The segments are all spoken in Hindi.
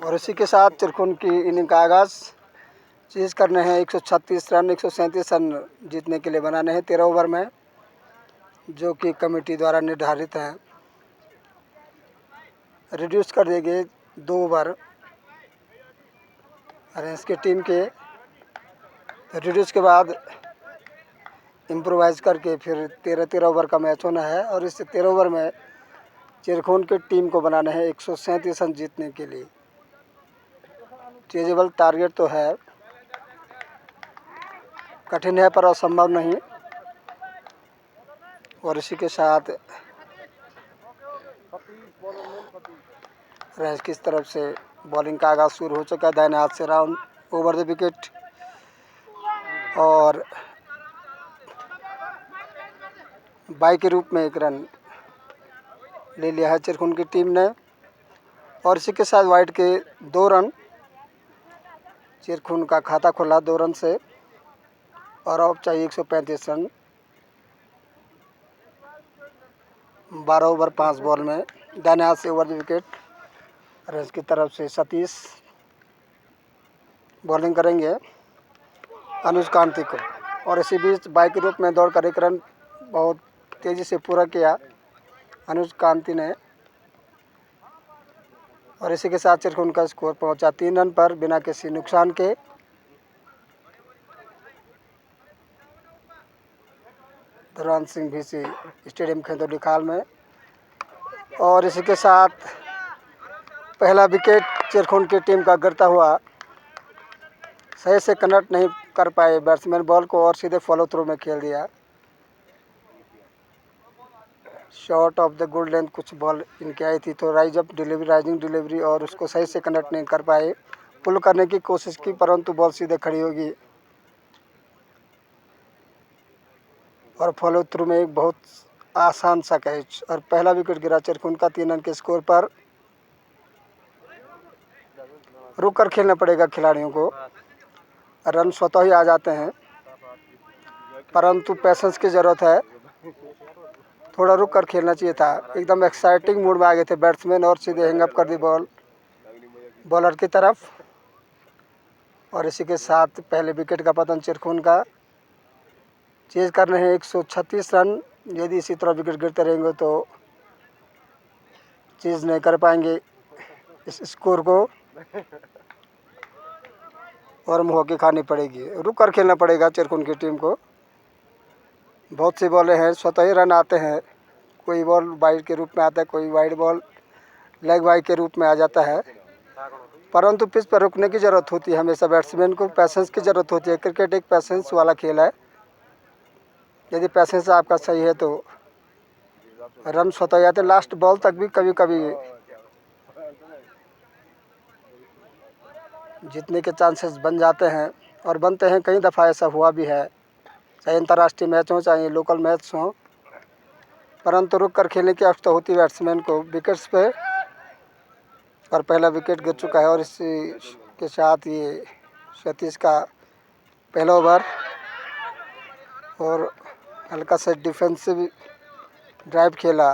और इसी के साथ चिरकुन की इनिंग का आगाज़। चेज़ करने हैं 136 रन, 137 रन जीतने के लिए बनाने हैं 13 ओवर में, जो कि कमेटी द्वारा निर्धारित हैं। रिड्यूस कर देंगे 2 ओवर रेंस की टीम के। रिड्यूस के बाद इम्प्रोवाइज़ करके फिर 13 ओवर का मैच होना है और इस 13 ओवर में चिरकुन की टीम को बनाने हैं 137 रन जीतने के लिए। चेजेबल टारगेट तो है, कठिन है पर असंभव नहीं। और इसी के साथ रेंस की तरफ से बॉलिंग का आगाज़ शुरू हो चुका है। दाहिने हाथ से राउंड ओवर द विकेट और बाई के रूप में 1 रन ले लिया है चिरकुन की टीम ने। और इसी के साथ वाइड के 2 रन, चिरकुन का खाता खुला 2 रन से। और अब चाहिए 135 रन 12 ओवर 5 बॉल में। दाहिने हाथ से ओवर द विकेट रेंस की तरफ से सतीश बॉलिंग करेंगे अनुज कांति को। और इसी बीच बाई के रूप में दौड़कर 1 रन बहुत तेज़ी से पूरा किया अनुज कांति ने। और इसी के साथ चिरकुन का स्कोर पहुंचा 3 रन पर बिना किसी नुकसान के। धुरंधर सिंह VC स्टेडियम खेतौली खाल में। और इसी के साथ पहला विकेट चिरकुन की टीम का गिरता हुआ, सही से कनेक्ट नहीं कर पाए बैट्समैन बॉल को और सीधे फॉलो थ्रू में खेल दिया। Short of the good length कुछ बॉल इनकी आई थी तो राइजिंग डिलीवरी और उसको सही से कनेक्ट नहीं कर पाए। पुल करने की कोशिश की परंतु बॉल सीधे खड़ी होगी और फॉलो थ्रू में एक बहुत आसान सा कैच और पहला विकेट गिरा चिरकुन का 3 रन के स्कोर पर। रुक कर खेलना पड़ेगा खिलाड़ियों को, रन स्वतः ही आ जाते हैं परंतु पैसेंस की ज़रूरत है। थोड़ा रुक कर खेलना चाहिए था। एकदम एक्साइटिंग मूड में आ गए थे बैट्समैन और सीधे हैंग अप कर दी बॉल बॉलर की तरफ। और इसी के साथ पहले विकेट का पतन चिरकुन का। चेज कर रहे हैं 136 रन। यदि इसी तरह विकेट गिरते रहेंगे तो चेज नहीं कर पाएंगे इस स्कोर को और मुँह की खानी पड़ेगी। रुक कर खेलना पड़ेगा चिरकुन की टीम को। बहुत सी बॉलें हैं, स्वतः ही रन आते हैं। कोई बॉल वाइड के रूप में आता है, कोई वाइड बॉल लेग वाइड के रूप में आ जाता है, परंतु पिच पर रुकने की ज़रूरत होती है। हमेशा बैट्समैन को पैसेंस की ज़रूरत होती है। क्रिकेट एक पैसेंस वाला खेल है। यदि पैसेंस आपका सही है तो रन स्वतः आते हैं। लास्ट बॉल तक भी कभी कभी जीतने के चांसेस बन जाते हैं और बनते हैं। कई दफ़ा ऐसा हुआ भी है, चाहे अंतर्राष्ट्रीय मैच हो चाहे लोकल मैच हो, परंतु रुक कर खेलने की आवश्यकता होती है बैट्समैन को विकेट्स पे। और पहला विकेट गिर चुका है और इसी के साथ ये सतीश का पहला ओवर और हल्का सा डिफेंसिव ड्राइव खेला।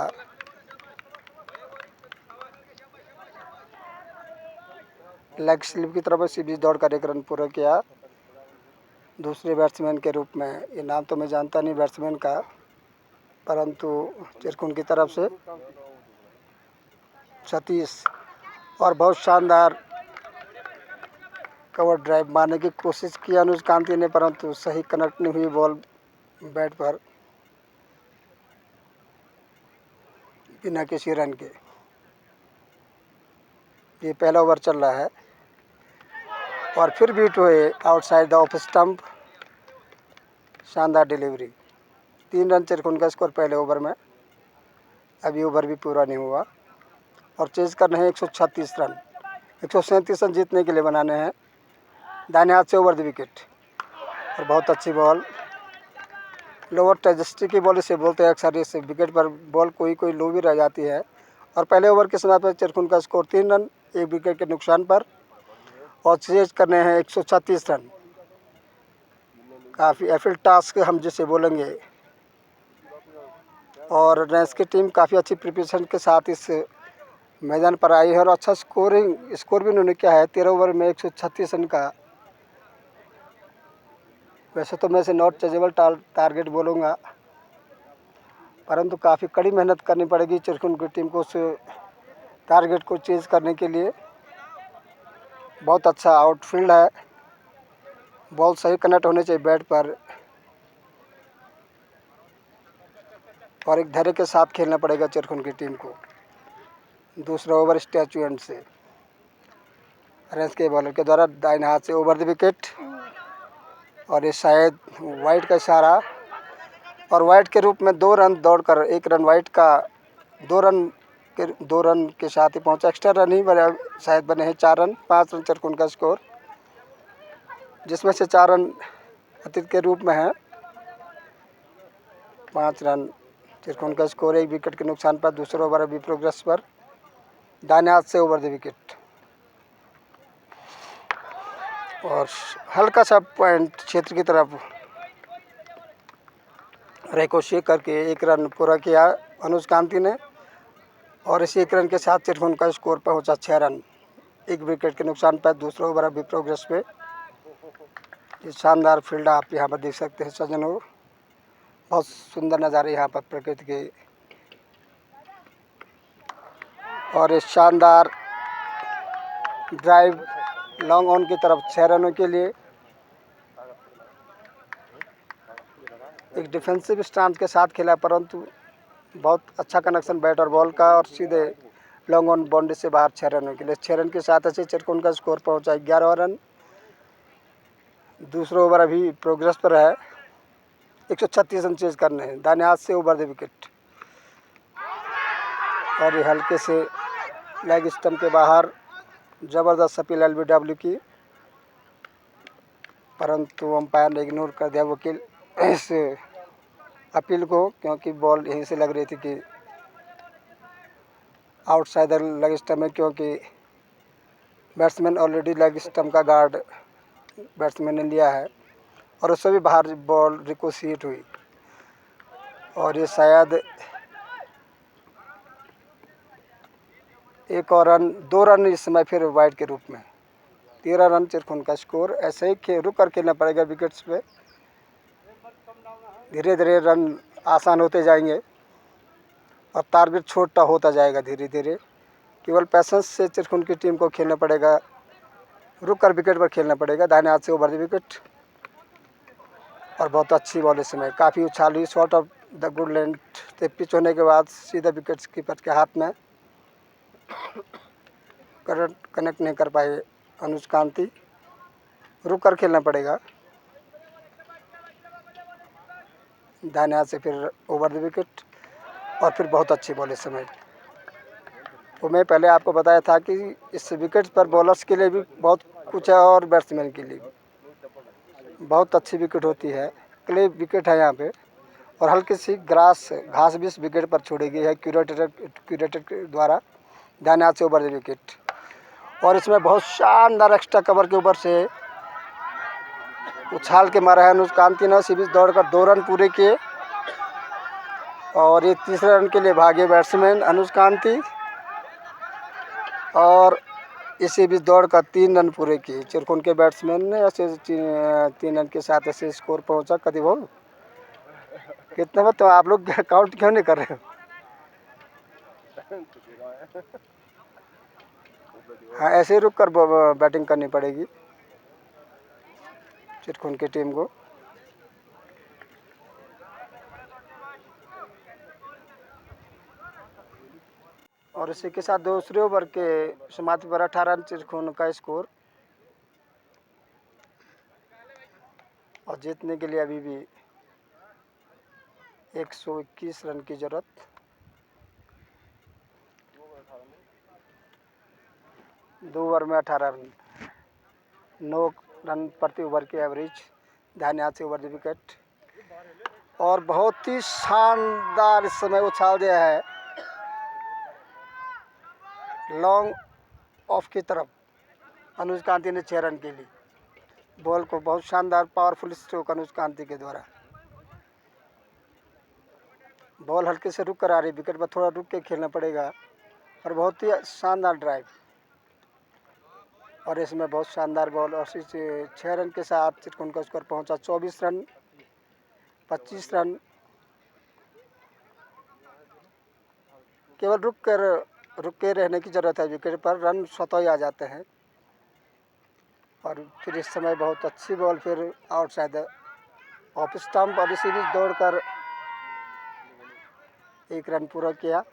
लेग स्लिप की तरफ से भी दौड़ कर 1 रन पूरा किया दूसरे बैट्समैन के रूप में। ये नाम तो मैं जानता नहीं बैट्समैन का, परंतु चिरकुन की तरफ से सतीश। और बहुत शानदार कवर ड्राइव मारने की कोशिश की अनुज कांति ने, परंतु सही कनेक्ट नहीं हुई बॉल बैट पर बिना किसी रन के। ये पहला ओवर चल रहा है और फिर बीट हुए आउटसाइड द ऑफ स्टंप। शानदार डिलीवरी। 3 रन चिरकुन का स्कोर पहले ओवर में। अभी ओवर भी पूरा नहीं हुआ और चेज करने हैं 136 रन। 137 रन जीतने के लिए बनाने हैं। दाहिने हाथ से ओवर द विकेट और बहुत अच्छी बॉल, लोअर ट्रेजेस्टी की बॉल इसे बोलते हैं अक्सर। इस विकेट पर बॉल कोई लो भी रह जाती है। और पहले ओवर के समय पर चिरकुन का स्कोर 3 रन 1 विकेट के नुकसान पर और चेज करने हैं 136 रन। काफ़ी एफिल टास्क हम जिसे बोलेंगे। और रेंस की टीम काफ़ी अच्छी प्रिपरेशन के साथ इस मैदान पर आई है और अच्छा स्कोर भी उन्होंने किया है। 13 ओवर में 136 रन का। वैसे तो मैं इसे नॉट चेजेबल टारगेट बोलूँगा, परंतु काफ़ी कड़ी मेहनत करनी पड़ेगी चिरकुट की टीम को उस टारगेट को चेज करने के लिए। बहुत अच्छा आउटफील्ड है, बॉल सही कनेक्ट होने चाहिए बैट पर, और एक धैर्य के साथ खेलना पड़ेगा चिरकुट की टीम को। दूसरा ओवर स्टैचू एंड से रेंस के बॉलर के द्वारा दाहिने हाथ से ओवर द विकेट, और ये शायद वाइड का इशारा, और वाइड के रूप में 2 रन दौड़कर 1 रन वाइड का 2 रन के साथ ही पहुंचा। एक्स्ट्रा रन ही बने, शायद बने हैं 4 रन। 5 रन चिरकुट का स्कोर, जिसमें से 4 रन अतीत के रूप में है। 5 रन चिरकुट का स्कोर, 1 विकेट के नुकसान पर। दूसरा ओवर अभी प्रोग्रेस पर, दाहिने हाथ से ओवर द विकेट, और हल्का सा पॉइंट क्षेत्र की तरफ रेकोशे करके 1 रन पूरा किया अनुज कांति ने, और इसी 1 रन के साथ चिरकुट का स्कोर पहुंचा 6 रन, 1 विकेट के नुकसान पर। दूसरा ओवर अभी प्रोग्रेस पे। ये शानदार फील्ड आप यहाँ पर देख सकते हैं सज्जनों, बहुत सुंदर नज़ारे यहाँ पर प्रकृति के, और ये शानदार ड्राइव लॉन्ग ऑन की तरफ 6 रनों के लिए। एक डिफेंसिव स्टांस के साथ खेला, परंतु बहुत अच्छा कनेक्शन बैट और बॉल का, और सीधे लॉन्ग ऑन बाउंड्री से बाहर 6 रनों के लिए। 6 रन के साथ ऐसे चिरकुट का स्कोर पहुंचा 11 रन। दूसरा ओवर अभी प्रोग्रेस पर है, 136 रन चेज करने हैं। दाहिने हाथ से ओवर द विकेट, और ये हल्के से लेग स्टंप के बाहर ज़बरदस्त अपील LBW की, परंतु अंपायर ने इग्नोर कर दिया वकील इस अपील को, क्योंकि बॉल यहीं से लग रही थी कि आउटसाइडर लेग स्टंप में, क्योंकि बैट्समैन ऑलरेडी लेग स्टंप का गार्ड बैट्समैन ने लिया है, और उससे भी बाहर बॉल रिकोशिएट हुई, और ये शायद 1 और रन, 2 रन इस समय फिर वाइड के रूप में। 13 रन चिरकुट का स्कोर। ऐसे ही रुक कर खेलना पड़ेगा विकेट्स पे, धीरे धीरे रन आसान होते जाएंगे और टारगेट छोटा होता जाएगा धीरे धीरे। केवल पैसेंस से चिरकुट की टीम को खेलना पड़ेगा, रुक कर विकेट पर खेलना पड़ेगा। दाहिने हाथ से ओवर द विकेट, और बहुत अच्छी बॉल इस समय, काफ़ी उछाल हुई। Shot of the good length से पिच होने के बाद सीधा विकेट कीपर के हाथ में, करंट कनेक्ट नहीं कर पाए अनुज कांति। रुक कर खेलना पड़ेगा। दाहिने हाथ से फिर ओवर द विकेट, और फिर बहुत अच्छी बॉल इस समय। तो मैं पहले आपको बताया था कि इस विकेट पर बॉलर्स के लिए भी बहुत कुछ है, और बैट्समैन के लिए भी बहुत अच्छी विकेट होती है। क्ले विकेट है यहाँ पे, और हल्की सी घास भी इस विकेट पर छोड़ी गई है क्यूरेटर के द्वारा। दाहिने हाथ से ओवर द विकेट, और इसमें बहुत शानदार एक्स्ट्रा कवर के ऊपर से उछाल के मारा है अनुज कांति ने। सीरीज दौड़कर 2 रन पूरे किए, और ये तीसरे रन के लिए भागे बैट्समैन अनुज कांति, और इसी बीच दौड़कर 3 रन पूरे किए चिरकुट के बैट्समैन ने। ऐसे 3 रन के साथ ऐसे स्कोर पहुंचा। कभी वो कितने में, तो आप लोग काउंट क्यों नहीं कर रहे हो? हाँ, ऐसे ही रुक कर बैटिंग करनी पड़ेगी चिरकुट की टीम को। और इसी के साथ दूसरे ओवर के समाप्ति पर 18 रन चिरकुट का स्कोर, और जीतने के लिए अभी भी 121 रन की जरूरत। दो ओवर में 18 रन, 9 रन प्रति ओवर की एवरेज। दाहिने हाथ से ओवर द विकेट, और बहुत ही शानदार इस समय उछाल दिया है लॉन्ग ऑफ की तरफ अनुज कांति ने 6 रन के लिए। बॉल को बहुत शानदार पावरफुल स्ट्रोक अनुज कांति के द्वारा। बॉल हल्के से रुक कर आ रही, विकेट पर थोड़ा रुक के खेलना पड़ेगा, और बहुत ही शानदार ड्राइव, और इसमें बहुत शानदार बॉल, और 6 रन के साथ चिरकुन का स्कोर पहुंचा 24 रन 25 रन। केवल रुक के रहने की ज़रूरत है विकेट पर, रन स्वतः ही आ जाते हैं। और फिर इस समय बहुत अच्छी बॉल, फिर आउटसाइड ऑफ स्टंप, और इसी बीच दौड़कर 1 रन पूरा किया।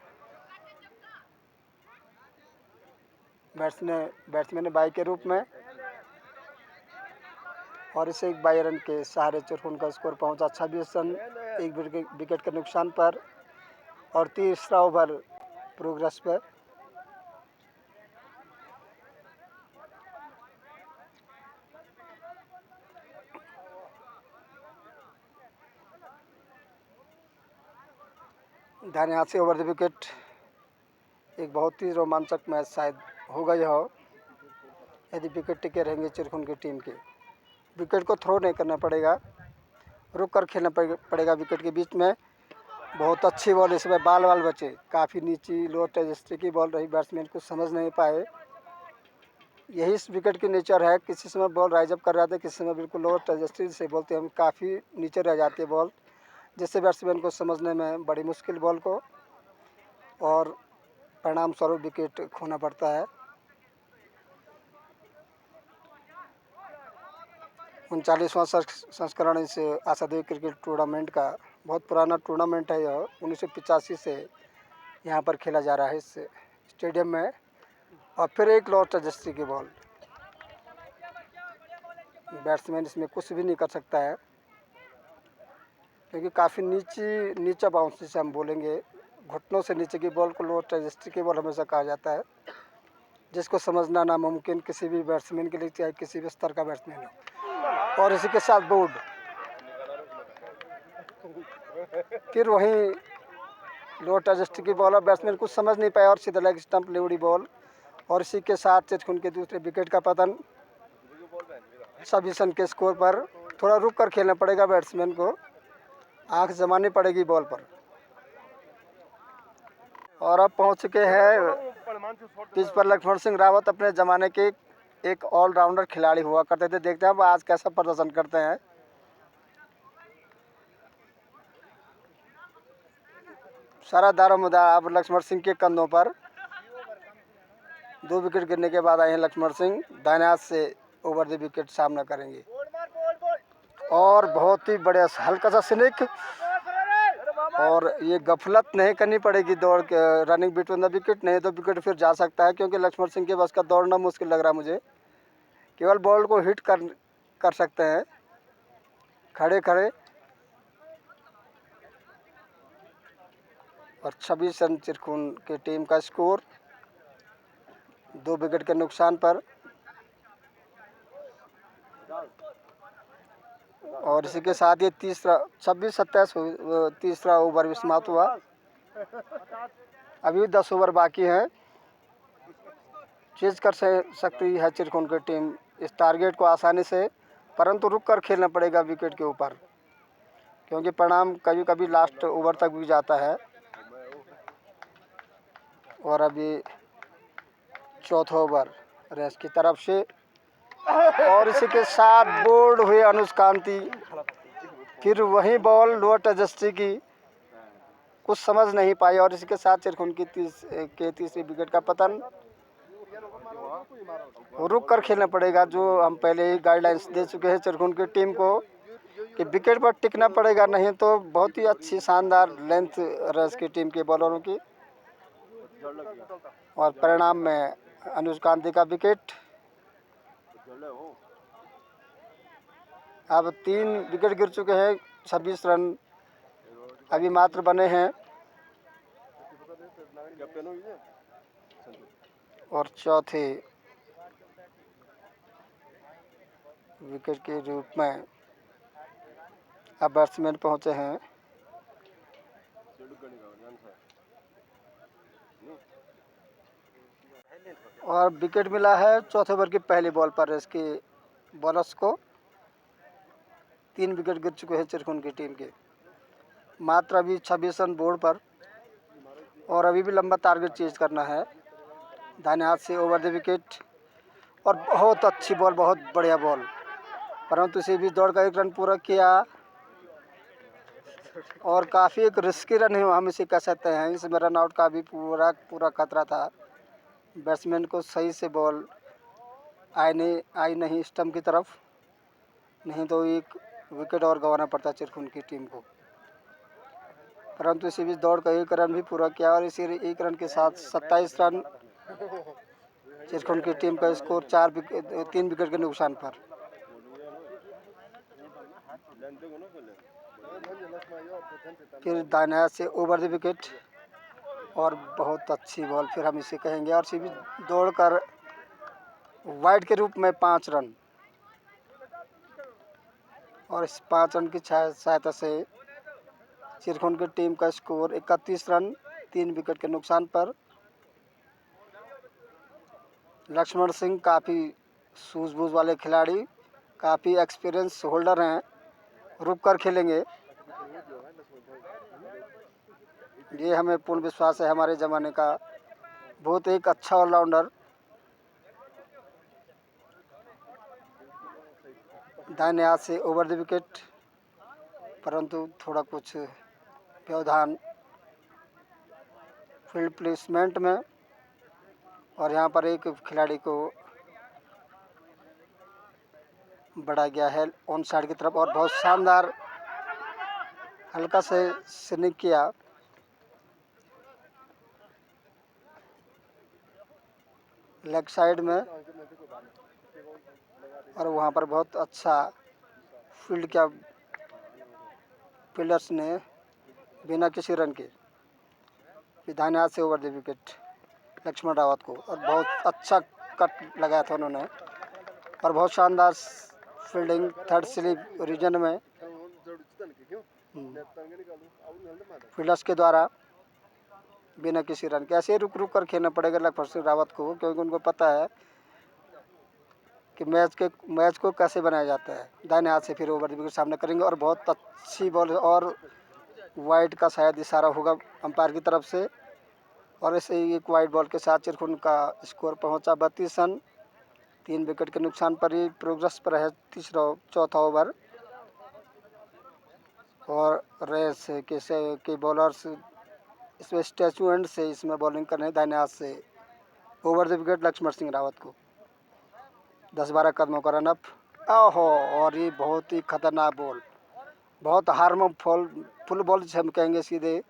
बैट्समैन ने बाई के रूप में, और इसे एक 22 रन के सहारे चिरकुन का स्कोर पहुंचा 26 रन 1 विकेट के नुकसान पर, और तीसरा ओवर प्रोग्रेस पर। दाहिने हाथ से ओवर द विकेट, एक बहुत ही रोमांचक मैच शायद होगा यह, यदि विकेट टिके रहेंगे चिरकुन की टीम के। विकेट को थ्रो नहीं करना पड़ेगा, रुक कर खेलना पड़ेगा विकेट के बीच में। बहुत अच्छी बॉल, इसमें बाल बचे, काफ़ी नीची लो ट्रेजेस्ट्री की बॉल रही, बैट्समैन कुछ समझ नहीं पाए। यही इस विकेट की नेचर है, किसी समय बॉल राइज अप कर जाते हैं, किसी समय बिल्कुल लो ट्रेजेस्ट्री से बोलते हैं हम, काफ़ी नीचे रह जाती है बॉल, जिससे बैट्समैन को समझने में बड़ी मुश्किल बॉल को, और परिणाम स्वरूप विकेट खोना पड़ता है। 39वां संस्करण इस आशादेवी क्रिकेट टूर्नामेंट का, बहुत पुराना टूर्नामेंट है यह, 1985 से यहाँ पर खेला जा रहा है इस स्टेडियम में। और फिर एक लो ट्रेजेस्ट्री की बॉल, बैट्समैन इसमें कुछ भी नहीं कर सकता है, क्योंकि काफ़ी नीचा बाउंस जिसे हम बोलेंगे, घुटनों से नीचे की बॉल को लो ट्रेजेस्ट्री की बॉल हमेशा कहा जाता है, जिसको समझना नामुमकिन किसी भी बैट्समैन के लिए, चाहे किसी भी स्तर का बैट्समैन हो। और इसी के साथ बोर्ड, फिर वहीं लो ट्रेजेस्ट्री की बॉल, और बैट्समैन कुछ समझ नहीं पाया और सीधा लेग स्टंप ले उड़ी बॉल, और इसी के साथ चिरकुन के दूसरे विकेट का पतन। 26 रन के स्कोर पर थोड़ा रुक कर खेलना पड़ेगा बैट्समैन को, आंख जमानी पड़ेगी बॉल पर। और अब पहुंच चुके हैं पिच पर लक्ष्मण सिंह रावत, अपने ज़माने के एक ऑलराउंडर खिलाड़ी हुआ करते थे। देखते हैं अब आज कैसा प्रदर्शन करते हैं। सारा दारोमदार अब लक्ष्मण सिंह के कंधों पर। 2 विकेट गिरने के बाद आए हैं लक्ष्मण सिंह, दाहिने हाथ से ओवर द विकेट सामना करेंगे, और बहुत ही बढ़िया हल्का सा स्निक, और ये गफलत नहीं करनी पड़ेगी दौड़ के, रनिंग बिटवीन द विकेट, नहीं तो विकेट फिर जा सकता है, क्योंकि लक्ष्मण सिंह के बस का दौड़ना मुश्किल लग रहा है मुझे। केवल बॉल को हिट कर सकते हैं खड़े खड़े। और 26 रन चिरकुन की टीम का स्कोर 2 विकेट के नुकसान पर। और इसी के साथ ये 26-27 तीसरा ओवर भी समाप्त हुआ। अभी 10 ओवर बाकी हैं। चेज कर सकती है चिरकुन की टीम इस टारगेट को आसानी से, परंतु रुक कर खेलना पड़ेगा विकेट के ऊपर, क्योंकि परिणाम कभी कभी लास्ट ओवर तक भी जाता है। और अभी चौथा ओवर रेस की तरफ से, और इसी के साथ बोल्ड हुए अनुष्कांति, फिर वही बॉल लो ट्रेजेस्ट्री की, कुछ समझ नहीं पाई, और इसके साथ चिरकुन की तीसरी विकेट का पतन। रुक कर खेलना पड़ेगा, जो हम पहले ही गाइडलाइंस दे चुके हैं चिरकुन की टीम को कि विकेट पर टिकना पड़ेगा, नहीं तो बहुत ही अच्छी शानदार लेंथ रेस की टीम के बॉलरों की। और परिणाम में अनुष्कांति का विकेट। अब 3 विकेट गिर चुके हैं, 26 रन अभी मात्र बने हैं, और चौथे विकेट के रूप में अब बैट्समैन पहुंचे हैं। और विकेट मिला है चौथे ओवर की पहली बॉल पर इसकी बॉलर्स को। 3 विकेट गिर चुके हैं चिरकुन की टीम के, मात्र अभी 26 रन बोर्ड पर, और अभी भी लंबा टारगेट चेज करना है। दाहिने हाथ से ओवर द विकेट और बहुत अच्छी बॉल, बहुत बढ़िया बॉल, परंतु इसी बीच दौड़ का 1 रन पूरा किया और काफ़ी एक रिस्की रन है हम इसे कह सकते हैं। इसमें रन आउट का भी पूरा खतरा था। बैट्समैन को सही से बॉल आई नहीं स्टंप की तरफ, नहीं तो एक विकेट और गंवाना पड़ता चिरकुट की टीम को। परंतु इसी बीच दौड़ का 1 रन भी पूरा किया और इसी 1 रन के साथ 27 रन चिरकुट की टीम का स्कोर 3 विकेट के नुकसान पर। फिर दाहिने हाथ से ओवर द विकेट और बहुत अच्छी बॉल, फिर हम इसे कहेंगे, और इसी बीच दौड़कर वाइड के रूप में 5 रन, और इस 5 रन की सहायता से चिरकुट की टीम का स्कोर 31 रन 3 विकेट के नुकसान पर। लक्ष्मण सिंह काफ़ी सूझबूझ वाले खिलाड़ी, काफ़ी एक्सपीरियंस होल्डर हैं, रुक कर खेलेंगे, ये हमें पूर्ण विश्वास है। हमारे ज़माने का बहुत एक अच्छा ऑलराउंडर। दाहिने हाथ से ओवर द विकेट, परंतु थोड़ा कुछ व्यवधान फील्ड प्लेसमेंट में, और यहाँ पर एक खिलाड़ी को बढ़ा गया है ऑन साइड की तरफ और बहुत शानदार हल्का से स्निक किया। लेग साइड में, और वहाँ पर बहुत अच्छा फील्ड किया फील्डर्स ने बिना किसी रन के। दाहिने हाथ से over the wicket Lakshman Rawat को, और बहुत अच्छा कट लगाया था उन्होंने, और बहुत शानदार फील्डिंग थर्ड स्लिप रीजन में फील्डर्स के द्वारा बिना किसी रन के। ऐसे रुक कर खेलना पड़ेगा लक्ष्मण सिंह रावत को, क्योंकि उनको पता है कि मैच को कैसे बनाया जाता है। दाहिने हाथ से फिर ओवर द विकेट सामने करेंगे और बहुत अच्छी बॉल, और वाइड का शायद इशारा होगा अंपायर की तरफ से, और ऐसे ही एक वाइड बॉल के साथ चिरकुट का स्कोर पहुंचा 32 रन 3 विकेट के नुकसान पर। ही प्रोग्रेस पर है चौथा ओवर, और रेस के बॉलर्स इसमें स्टैचू एंड से इसमें बॉलिंग कर रहे हैं। दाहिने हाथ से over the wicket Lakshman Singh Rawat को 10-12 कदमों का रनअप। ओहो, और ये बहुत ही खतरनाक बॉल, बहुत हार्मफुल बॉल जिसे हम कहेंगे, सीधे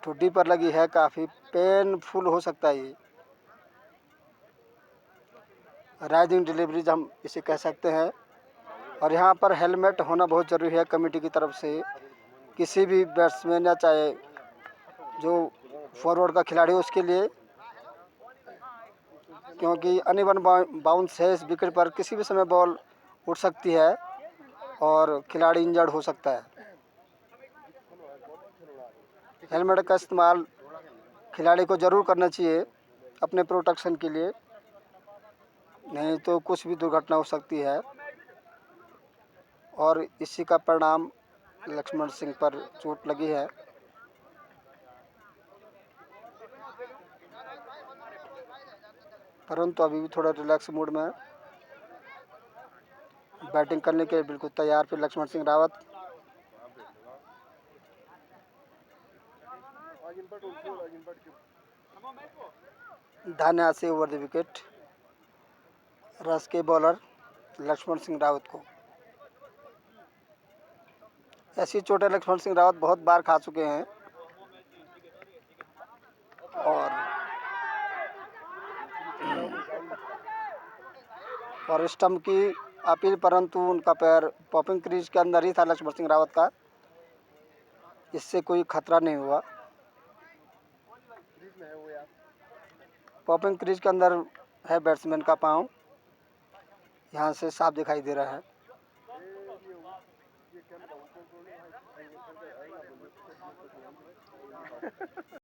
ठुड्डी पर लगी है, काफ़ी पेनफुल हो सकता है ये। राइजिंग डिलीवरी हम इसे कह सकते हैं, और यहाँ पर हेलमेट होना बहुत ज़रूरी है कमेटी की तरफ से। किसी भी बैट्समैन या चाहे जो फॉरवर्ड का खिलाड़ी हो उसके लिए, क्योंकि अनइवन बाउंस है इस विकेट पर, किसी भी समय बॉल उठ सकती है और खिलाड़ी इंजर्ड हो सकता है। हेलमेट का इस्तेमाल खिलाड़ी को ज़रूर करना चाहिए अपने प्रोटेक्शन के लिए, नहीं तो कुछ भी दुर्घटना हो सकती है, और इसी का परिणाम लक्ष्मण सिंह पर चोट लगी है। परंतु अभी भी थोड़ा रिलैक्स मूड में बैटिंग करने के बिल्कुल तैयार फिर लक्ष्मण सिंह रावत। दाहिने हाथ से ओवर द विकेट रस के बॉलर लक्ष्मण सिंह रावत को। ऐसी चोटें लक्ष्मण सिंह रावत बहुत बार खा चुके हैं, और स्टंप की अपील, परंतु उनका पैर पॉपिंग क्रीज के अंदर ही था लक्ष्मण सिंह रावत का, इससे कोई खतरा नहीं हुआ। पॉपिंग क्रीज के अंदर है बैट्समैन का पाँव, यहाँ से साफ दिखाई दे रहा है।